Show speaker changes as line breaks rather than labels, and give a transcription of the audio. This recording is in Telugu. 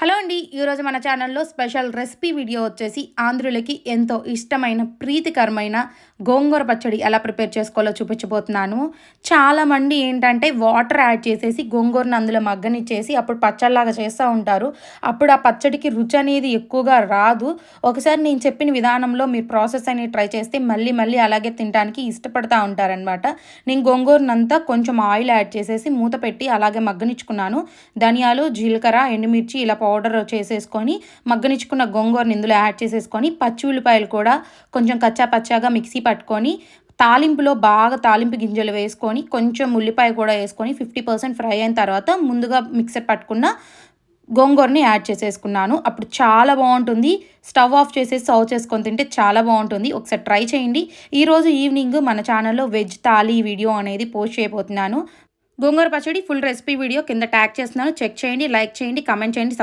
హలో అండి. ఈరోజు మన ఛానల్లో స్పెషల్ రెసిపీ వీడియో వచ్చేసి ఆంధ్రులకి ఎంతో ఇష్టమైన ప్రీతికరమైన గోంగూర పచ్చడి ఎలా ప్రిపేర్ చేసుకోవాలో చూపించబోతున్నాను. చాలామంది ఏంటంటే వాటర్ యాడ్ చేసేసి గోంగూరను అందులో మగ్గనిచ్చేసి అప్పుడు పచ్చడిలాగా చేస్తూ ఉంటారు. అప్పుడు ఆ పచ్చడికి రుచి అనేది ఎక్కువగా రాదు. ఒకసారి నేను చెప్పిన విధానంలో మీరు ప్రాసెస్ అనేది ట్రై చేస్తే మళ్ళీ మళ్ళీ అలాగే తినడానికి ఇష్టపడతా ఉంటారనమాట. నేను గోంగూరనంతా కొంచెం ఆయిల్ యాడ్ చేసేసి మూత పెట్టి అలాగే మగ్గనిచ్చుకున్నాను. ధనియాలు, జీలకర్ర, ఎండుమిర్చి ఇలా పౌడర్ చేసేసుకొని మగ్గనిచ్చుకున్న గోంగూరని ఇందులో యాడ్ చేసేసుకొని పచ్చి ఉల్లిపాయలు కూడా కొంచెం కచ్చా పచ్చాగా మిక్సీ పట్టుకొని తాలింపులో బాగా తాలింపు గింజలు వేసుకొని కొంచెం ఉల్లిపాయ కూడా వేసుకొని 50% ఫ్రై అయిన తర్వాత ముందుగా మిక్సర్ పట్టుకున్న గోంగూరని యాడ్ చేసేసుకున్నాను. అప్పుడు చాలా బాగుంటుంది. స్టవ్ ఆఫ్ చేసేసి సర్వ్ చేసుకొని తింటే చాలా బాగుంటుంది. ఒకసారి ట్రై చేయండి. ఈరోజు ఈవినింగ్ మన ఛానల్లో వెజ్ థాలీ వీడియో అనేది పోస్ట్ చేయబోతున్నాను. గోంగూర పచ్చడి ఫుల్ రెసిపీ వీడియో కింద ట్యాగ్ చేస్తున్నాను. చెక్ చేయండి, లైక్ చేయండి, కామెంట్ చేయండి.